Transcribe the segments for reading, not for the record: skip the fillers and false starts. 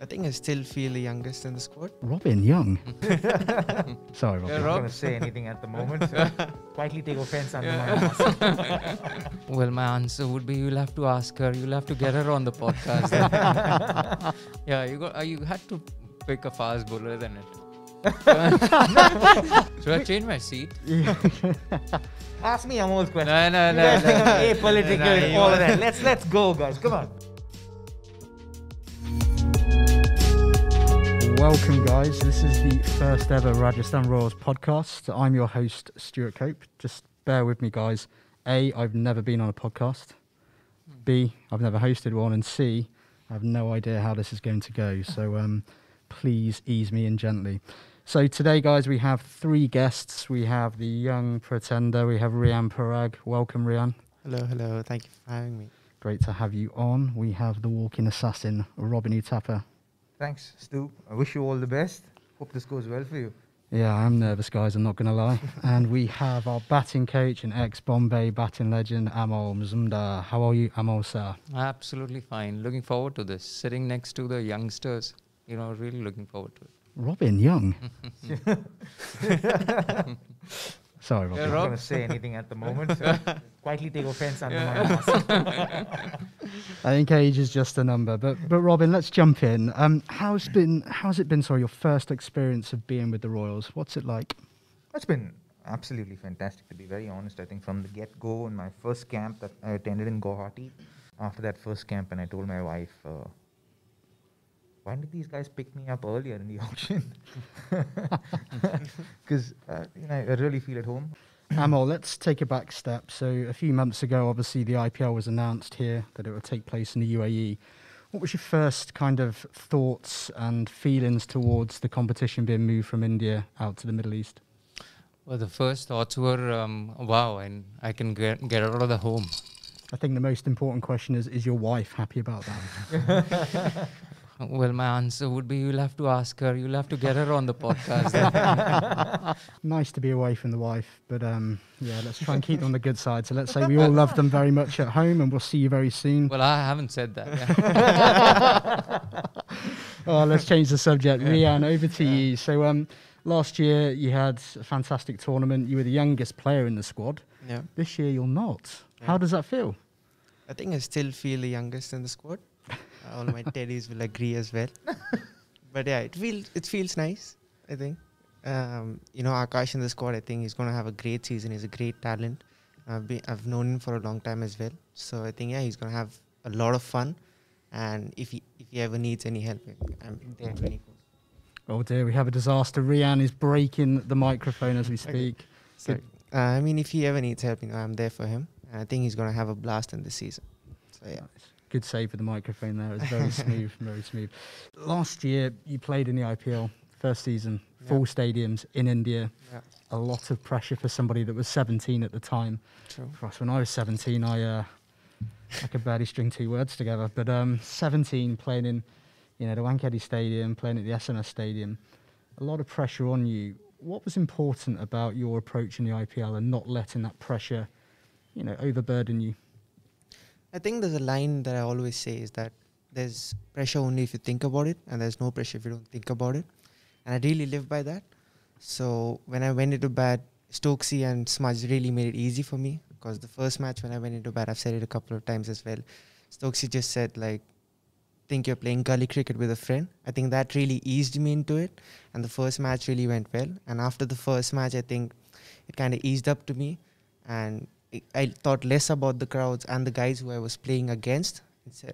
I think I still feel the youngest in the squad. Robin Young. Sorry, Robin. I'm not going to say anything at the moment. So quietly take offense under my answer. Well, my answer would be you'll have to ask her. You'll have to get her on the podcast. Yeah, you had to pick a fast bowler than it. Should I change my seat? Ask me Amol's question. No. You guys think I'm apolitical and all of that. Let's go, guys. Come on. Welcome, guys. This is the first ever Rajasthan Royals podcast. I'm your host, Stuart Cope. Just bear with me, guys. A, I've never been on a podcast. B, I've never hosted one. And C, I have no idea how this is going to go. So please ease me in gently. So today, guys, we have three guests. We have the young pretender. We have Riyan Parag. Welcome, Riyan. Hello. Thank you for having me. Great to have you on. We have the walking assassin, Robin Uthappa. Thanks, Stu. I wish you all the best. Hope this goes well for you. Yeah, I'm nervous, guys. I'm not going to lie. And we have our batting coach and ex-Bombay batting legend, Amol Muzumdar. How are you, Amol, sir? Absolutely fine. Looking forward to this. Sitting next to the youngsters. Really looking forward to it. Robin Young. Sorry, Robin. I'm not going to say anything at the moment. So quietly take offense under my answer. I think age is just a number. But Robin, let's jump in. How's it been, your first experience of being with the Royals? What's it like? It's been absolutely fantastic, to be very honest. I think from the get-go in my first camp that I attended in Guwahati, after that first camp, and I told my wife, why did these guys pick me up earlier in the auction? Because I really feel at home. Amol, let's take a back step. So a few months ago, obviously, the IPL was announced here that it would take place in the UAE. What was your first kind of thoughts and feelings towards the competition being moved from India out to the Middle East? Well, the first thoughts were, wow, and I can get out of the home. I think the most important question is your wife happy about that? Well, my answer would be you'll have to ask her. You'll have to get her on the podcast. Nice to be away from the wife, but yeah, let's try and keep them on the good side. So let's say we all love them very much at home, and we'll see you very soon. Well, I haven't said that. Yeah. Oh, let's change the subject. Riyan, over to you. So last year you had a fantastic tournament. You were the youngest player in the squad. Yeah. This year you're not. Yeah. How does that feel? I think I still feel the youngest in the squad. All my teddies will agree as well. But yeah, it feels nice, I think. Akash in the squad, I think he's going to have a great season. He's a great talent. I've known him for a long time as well. So I think, he's going to have a lot of fun. And if he ever needs any help, I'm there 24. Oh dear, we have a disaster. Riyan is breaking the microphone as we speak. Okay. Sorry. If he ever needs help, I'm there for him. And I think he's going to have a blast in this season. So yeah. Nice. Good save for the microphone there. It was very smooth, very smooth. Last year, you played in the IPL, first season, full stadiums in India. Yeah. A lot of pressure for somebody that was 17 at the time. True. For us, when I was 17, I could barely string two words together. But 17, playing in the Wankhede Stadium, playing at the SMS Stadium, a lot of pressure on you. What was important about your approach in the IPL and not letting that pressure, overburden you? I think there's a line that I always say is that there's pressure only if you think about it, and there's no pressure if you don't think about it. And I really live by that. So when I went into bat, Stokesy and Smudge really made it easy for me, because the first match when I went into bat, I've said it a couple of times as well, Stokesy just said, think you're playing gully cricket with a friend. I think that really eased me into it, and the first match really went well. And after the first match, I think it kind of eased up to me, and I thought less about the crowds and the guys who I was playing against,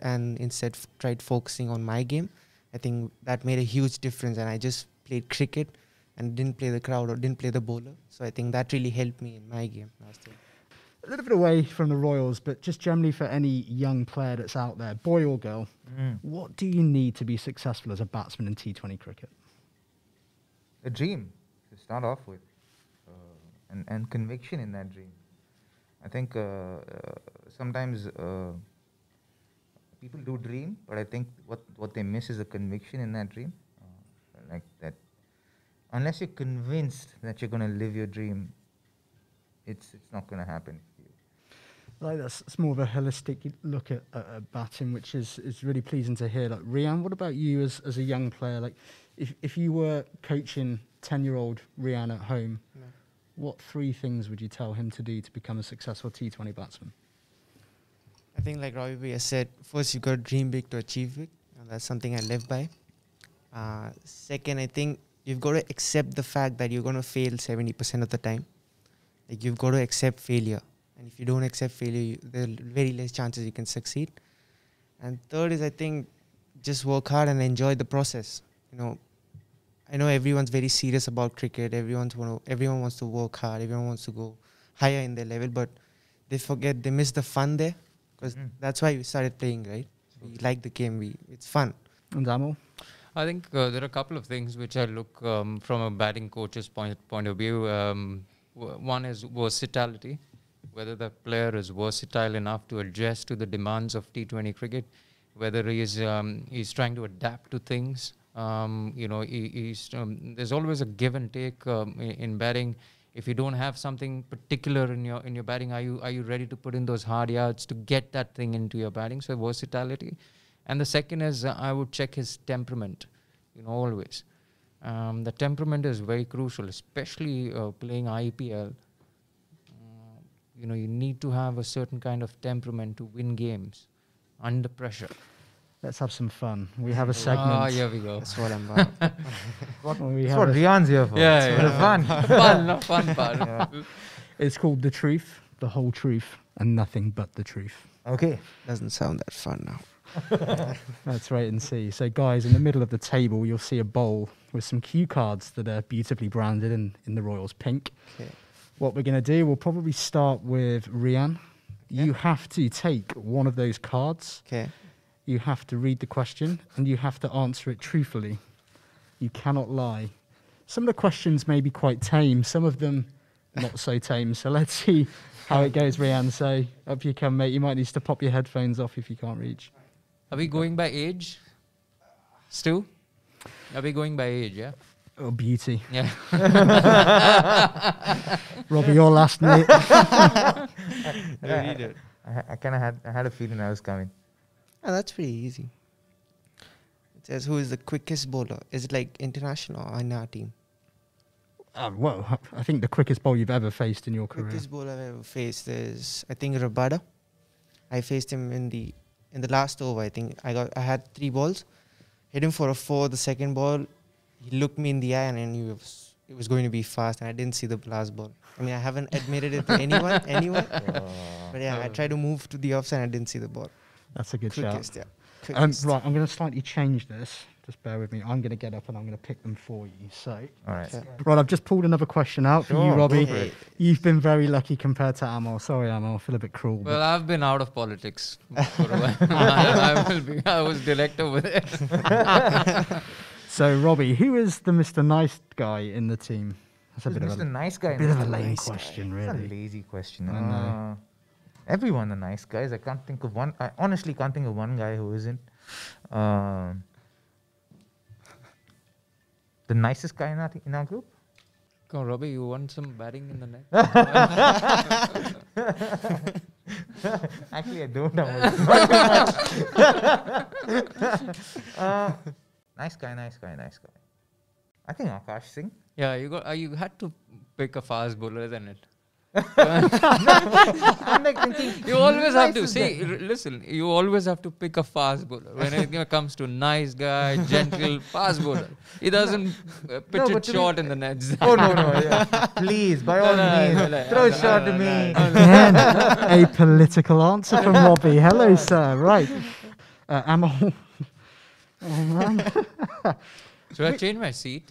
and instead tried focusing on my game. I think that made a huge difference, and I just played cricket and didn't play the crowd or didn't play the bowler. So I think that really helped me in my game last year. A little bit away from the Royals, but just generally for any young player that's out there, boy or girl, what do you need to be successful as a batsman in T20 cricket? A dream to start off with, and conviction in that dream. I think sometimes people do dream, but I think what they miss is a conviction in that dream. Like that, unless you're convinced that you're going to live your dream, it's not going to happen for you. Like that's more of a holistic look at batting, which is really pleasing to hear. Like Riyan, what about you as a young player? Like, if you were coaching 10-year-old Riyan at home, what 3 things would you tell him to do to become a successful T20 batsman? I think like Robbie Bhaiya said, first you got to dream big to achieve big, and that's something I live by. Second, I think you've got to accept the fact that you're going to fail 70% of the time. Like you've got to accept failure. And if you don't accept failure, there are very less chances you can succeed. And third is, I think, just work hard and enjoy the process. You know, I know everyone's very serious about cricket. Everyone wants to work hard. Everyone wants to go higher in their level, but they miss the fun there, because that's why we started playing, right? We like the game. It's fun. And Amol? I think there are a couple of things which I look from a batting coach's point of view. One is versatility. Whether the player is versatile enough to adjust to the demands of T20 cricket, whether he's trying to adapt to things. There's always a give and take in batting. If you don't have something particular in your batting, are you ready to put in those hard yards to get that thing into your batting? So versatility. And the second is I would check his temperament. Always. The temperament is very crucial, especially playing IPL. You need to have a certain kind of temperament to win games under pressure. Let's have some fun. We have a segment. Here we go. That's what I'm about. That's what Riyan's here for. Yeah, For the fun. Fun part. Yeah. It's called The Truth, the whole truth, and nothing but the truth. Okay. Doesn't sound that fun now. Let's wait and see. So, guys, in the middle of the table, you'll see a bowl with some cue cards that are beautifully branded in the Royals pink. Okay. What we're going to do, we'll probably start with Riyan. You have to take one of those cards. Okay. You have to read the question, and you have to answer it truthfully. You cannot lie. Some of the questions may be quite tame, some of them not so tame. So let's see how it goes, Riyan. So up you come, mate. You might need to pop your headphones off if you can't reach. Are we going by age? Stu? Are we going by age, yeah? Oh, beauty. Yeah. Robbie, your last mate. I had a feeling I was coming. Oh, that's pretty easy. It says, who is the quickest bowler? Is it like international or in our team? Well, I think the quickest bowler you've ever faced in your career. Quickest bowler I've ever faced is, I think, Rabada. I faced him in the last over. I think I had 3 balls, hit him for a 4. The second ball, he looked me in the eye and I knew it was going to be fast, and I didn't see the last ball. I mean, I haven't admitted it to anyone. But yeah, I tried to move to the offside and I didn't see the ball. That's a good Quickest, shout. yeah. Quickest. Right, I'm going to slightly change this. Just bear with me. I'm going to get up and I'm going to pick them for you. So, All right. Okay. right, I've just pulled another question out for you, Sure, Robbie. go for it. You've been very lucky compared to Amol. Sorry, Amol, I feel a bit cruel. Well, I've been out of politics for a while. I was director over there. So, Robbie, who is the Mr. Nice guy in the team? That's a Who's bit Mr. of Nice Guy? a lame Nice guy. question, It's a really. lazy question. I know. Everyone the nice guys. I can't think of one. I honestly can't think of one guy who isn't. The nicest guy in our group? Come on, Robbie, you want some batting in the net? Actually, I don't know. Nice guy. I think Akash Singh. Yeah, you had to pick a fast bowler, isn't it? I'm like thinking. You always have to nicest see. guy. Listen, you always have to pick a fast bowler when it comes to nice guy, gentle, fast bowler. He doesn't pitch but it to short be- in the nets. Oh no! Yeah. Please, by all means, throw a shot to me. Again, a political answer from Robbie. Hello, sir. Right. Amol. Oh, man. Should I change my seat?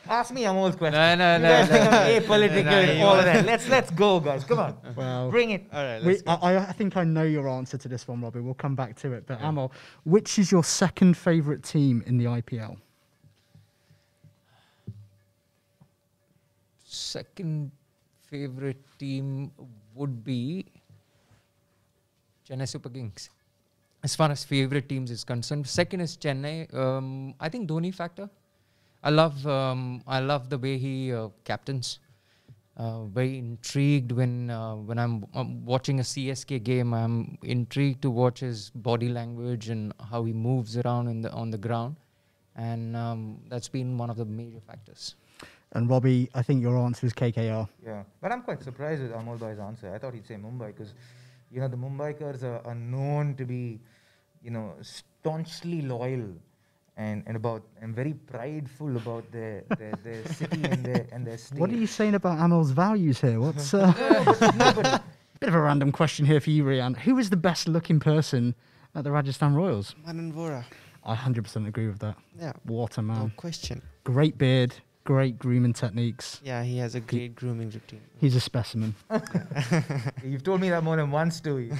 Ask me Amol's question. No. You guys think I'm apolitical and all of that. Let's go, guys. Come on, Well, bring it. All right, let's go. I think I know your answer to this one, Robbie. We'll come back to it. But Amol, which is your second favourite team in the IPL? Second favorite team would be Chennai Super Kings. As far as favorite teams is concerned, second is Chennai. I think Dhoni factor. I love the way he captains. very intrigued when I'm watching a CSK game. I'm intrigued to watch his body language and how he moves around on the ground, and that's been one of the major factors. And Robbie, I think your answer is KKR. Yeah, but I'm quite surprised with Amol Bhai's answer. I thought he'd say Mumbai because, the Mumbaikars are known to be, staunchly loyal and very prideful about their city and their state. What are you saying about Amol's values here? What's bit of a random question here for you, Riyan. Who is the best looking person at the Rajasthan Royals? Manan Vora. I 100% agree with that. Yeah. What a No man. question. Great beard, great grooming techniques. Yeah, he has a great grooming routine. He's a specimen. You've told me that more than once, too.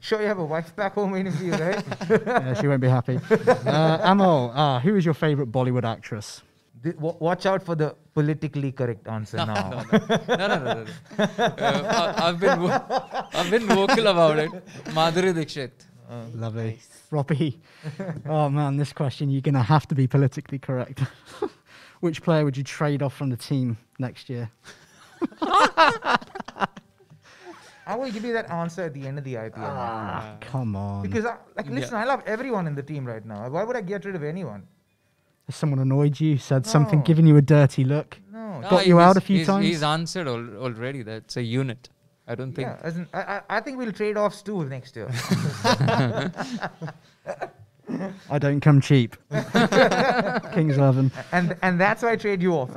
Sure, you have a wife back home waiting for you, right? Yeah, she won't be happy. Amol, who is your favourite Bollywood actress? Watch out for the politically correct answer now. No. I've been vocal about it. Madhuri Dixit. Lovely. Nice. Robbie, oh man, this question, you're going to have to be politically correct. Which player would you trade off from the team next year? I will give you that answer at the end of the IPL. Come on. Because, listen, I love everyone in the team right now. Why would I get rid of anyone? Has someone annoyed you, said something, No. given you a dirty look? No. Got you out a few times? He's answered already. That's a unit. I don't think. Yeah, as in, I think we'll trade off Stool next year. I don't come cheap. Kings 11. and that's why I trade you off.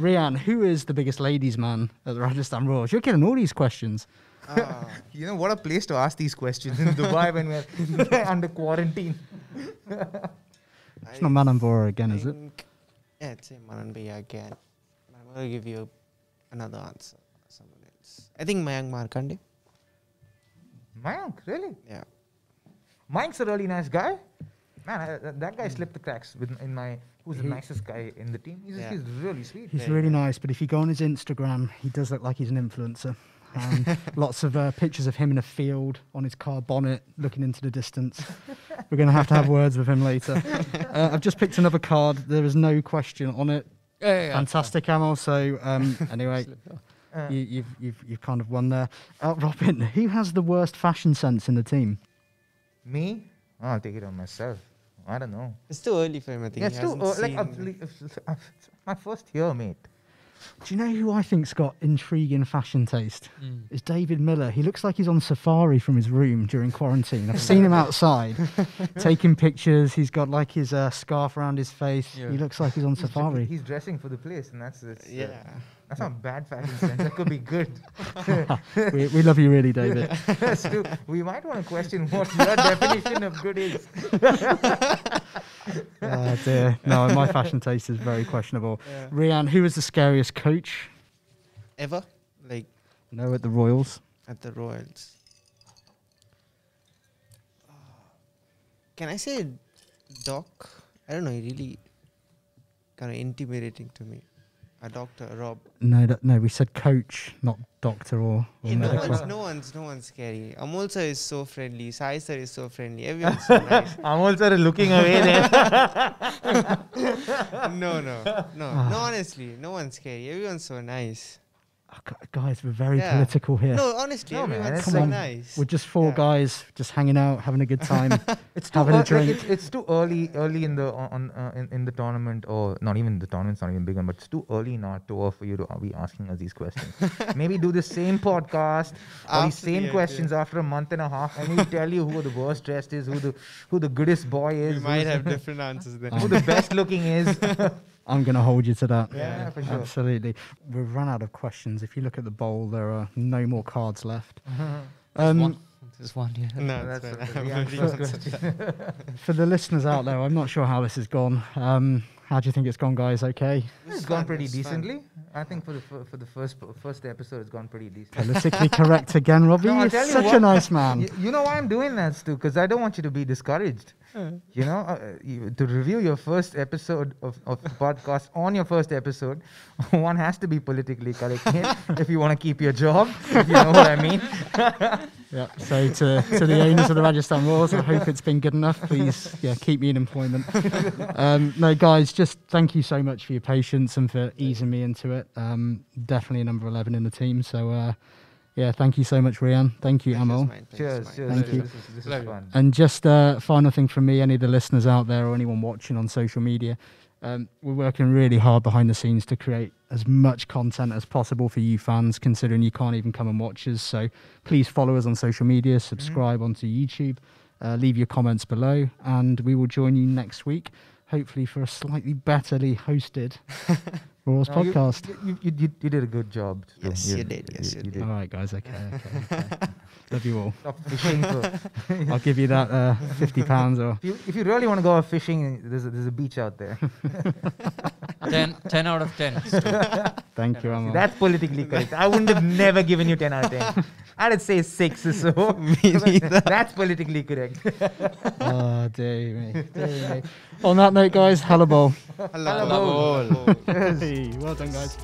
Riyan, who is the biggest ladies' man at the Rajasthan Royals? You're getting all these questions. What a place to ask these questions in Dubai when we're under quarantine. It's not Manan Vora again, is it? Yeah, it's Manan Bhaiya again. I'm going to give you another answer. Someone else. I think Mayank Markande. Mayank, really? Yeah. Mayank's a really nice guy. Man, that guy slipped the cracks who's the nicest guy in the team. He's really sweet. He's really nice, but if you go on his Instagram, he does look like he's an influencer. Lots of pictures of him in a field on his car bonnet looking into the distance. We're going to have words with him later. I've just picked another card. There is no question on it. Yeah. Fantastic, Amol. So anyway, you've kind of won there. Robin, who has the worst fashion sense in the team? Me? I'll take it on myself. I don't know. It's too early for him, I think. Yeah, He it's too hasn't early. seen- My first year, mate. Do you know who I think's got intriguing fashion taste? It's David Miller. He looks like he's on safari from his room during quarantine. I've seen him outside taking pictures. He's got like his scarf around his face. Yeah. He looks like he's on safari. He's dressing for the place, and that's Yeah. not bad fashion sense. That could be good. we love you really, David. Stu, we might want to question what your definition of good is. Oh dear. No, my fashion taste is very questionable. Yeah. Riyan, who is the scariest coach? Ever? Like, No, at the Royals. at the Royals. Can I say Doc? I don't know, he really kind of intimidating to me. A doctor, Rob. No, we said coach, not doctor or Hey, no medical. one's scary. Amol sir is so friendly. Sai sir is so friendly. Everyone's so nice. I'm also looking away there. No, honestly, no one's scary. Everyone's so nice. Oh, guys, we're very Yeah. political here. No, honestly, No, man, everyone's it's Come so on. nice. We're just four Yeah. guys just hanging out, having a good time, It's too having a like, drink. it's too early in the in the tournament, or not even the tournament's not even begun, but it's too early in our tour for you to be asking us these questions. Maybe do the same podcast or these After same the questions after a month and a half, and we'll tell you who the worst dressed is, who the goodest boy We is, might have different answers then. who the best looking is. I'm going to hold you to that. Yeah, for sure. Absolutely. We've run out of questions. If you look at the bowl, there are no more cards left. There's one, yeah. No, That's that's okay. fine. Yeah, I've already first answered question. that. For the listeners out there, I'm not sure how this has gone. How do you think it's gone, guys? Okay. It's gone fun, pretty it's fun. decently. I think for the first episode, it's gone pretty decent. Politically correct again, Robbie. No, I'll You're tell you such a what. nice man. You know why I'm doing that, Stu? Because I don't want you to be discouraged. You know, to review your first episode of the podcast on your first episode, one has to be politically correct if you want to keep your job, if you know what I mean. Yeah. So to the owners of the Rajasthan Royals, I hope it's been good enough. Please, keep me in employment. No, guys, just thank you so much for your patience and for easing me into it. Definitely a number 11 in the team. So, thank you so much, Riyan. Thank you, Amol. Cheers. Thank you. This is fun. And just final thing from me, any of the listeners out there or anyone watching on social media, we're working really hard behind the scenes to create as much content as possible for you fans, considering you can't even come and watch us. So please follow us on social media, subscribe onto YouTube, leave your comments below, and we will join you next week, hopefully for a slightly betterly hosted Royals podcast. You did a good job. Yes, you did. Yes, you did. All right, guys. Okay. Love you all. Stop fishing. I'll give you that £50 or. If you really want to go out fishing, there's a beach out there. 10 out of 10. Thank you, Amol. That's politically correct. I wouldn't have never given you 10 out of 10. I'd say 6 so. That's politically correct. Oh, dear me. On that note, guys, Hallabol. Hello. Hey, well done, guys.